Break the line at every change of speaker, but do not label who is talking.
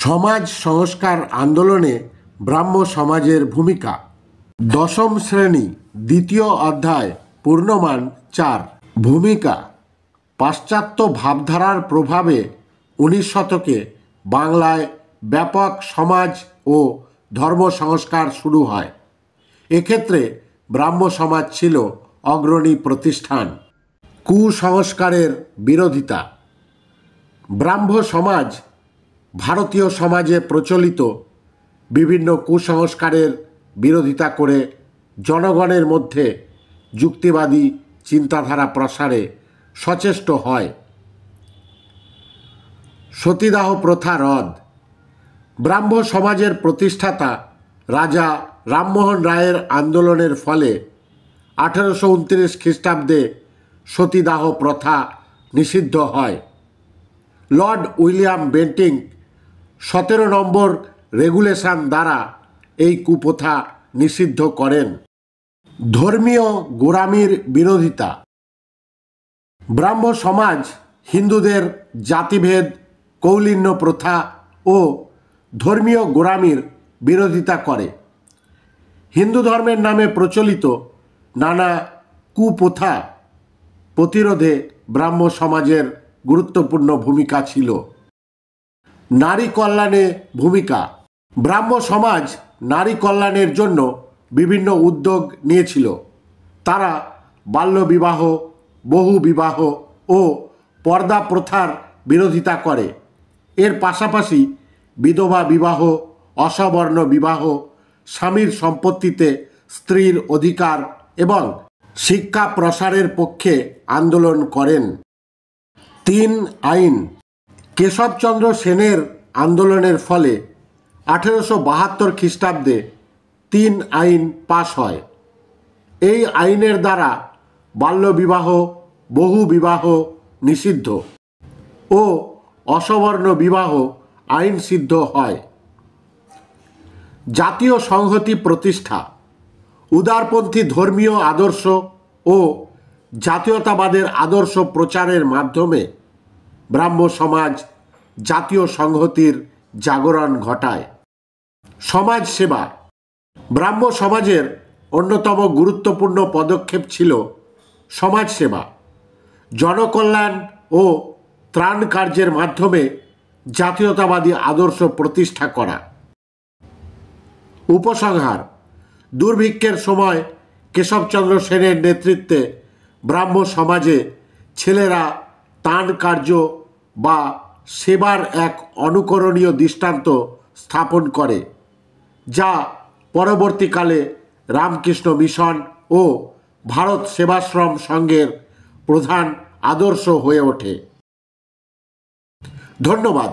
সমাজ সংস্কার আন্দোলনে ব্রাহ্ম সমাজের ভূমিকা। দশম শ্রেণী, দ্বিতীয় অধ্যায়, পূর্ণমান 4। ভূমিকা। পাশ্চাত্য ভাবধারার প্রভাবে 19 শতকে বাংলায় ব্যাপক সমাজ ও ধর্ম সংস্কার শুরু হয়। এক্ষেত্রে ব্রাহ্ম সমাজ ছিল অগ্রণী প্রতিষ্ঠান। কুসংস্কারের বিরোধিতা। ব্রাহ্ম সমাজ ভারতীয় সমাজে প্রচলিত বিভিন্ন কুসংস্কারের বিরোধিতা করে জনগণের মধ্যে যুক্তিবাদী চিন্তাধারা প্রসারে সচেষ্ট হয়। সতীদাহ প্রথা রদ। ব্রাহ্ম সমাজের প্রতিষ্ঠাতা রাজা রামমোহন রায়ের আন্দোলনের ফলে 1829 খ্রিস্টাব্দে সতীদাহ প্রথা নিষিদ্ধ হয়। লর্ড উইলিয়াম বেন্টিং 17 নম্বর রেগুলেশন দ্বারা এই কুপ্রথা নিষিদ্ধ করেন। ধর্মীয় গোঁড়ামির বিরোধিতা। ব্রাহ্ম সমাজ হিন্দুদের জাতিভেদ, কৌলীন্য প্রথা ও ধর্মীয় গোঁড়ামির বিরোধিতা করে। হিন্দু ধর্মের নামে প্রচলিত নানা কুপ্রথা প্রতিরোধে ব্রাহ্ম সমাজের গুরুত্বপূর্ণ ভূমিকা ছিল। নারী কল্যাণে ভূমিকা। ব্রাহ্ম সমাজ নারী কল্যাণের জন্য বিভিন্ন উদ্যোগ নিয়েছিল। তারা বাল্যবিবাহ, বহুবিবাহ ও পর্দা প্রথার বিরোধিতা করে। এর পাশাপাশি বিধবা বিবাহ, অসবর্ণ বিবাহ, স্বামীর সম্পত্তিতে স্ত্রীর অধিকার এবং শিক্ষা প্রসারের পক্ষে আন্দোলন করেন। 3 আইন। কেশবচন্দ্র সেনের আন্দোলনের ফলে 1872 খ্রিস্টাব্দে 3 আইন পাশ হয়। এই আইনের দ্বারা বাল্যবিবাহ, বহুবিবাহ নিষিদ্ধ ও অসবর্ণ বিবাহ আইন সিদ্ধ হয়। জাতীয় সংহতি প্রতিষ্ঠা। উদারপন্থী ধর্মীয় আদর্শ ও জাতীয়তাবাদের আদর্শ প্রচারের মাধ্যমে ব্রাহ্ম সমাজ জাতীয় সংহতির জাগরণ ঘটায়। সমাজ সেবা। ব্রাহ্ম সমাজের অন্যতম গুরুত্বপূর্ণ পদক্ষেপ ছিল সমাজ সেবা। জনকল্যাণ ও ত্রাণ কার্যের মাধ্যমে জাতীয়তাবাদী আদর্শ প্রতিষ্ঠা করা। উপসংহার। দুর্ভিক্ষের সময় কেশবচন্দ্র সেনের নেতৃত্বে ব্রাহ্ম সমাজে ছেলেরা ত্রাণ কার্য বা সেবার এক অনুকরণীয় দৃষ্টান্ত স্থাপন করে, যা পরবর্তীকালে রামকৃষ্ণ মিশন ও ভারত সেবাশ্রম সংঘের প্রধান আদর্শ হয়ে ওঠে। ধন্যবাদ।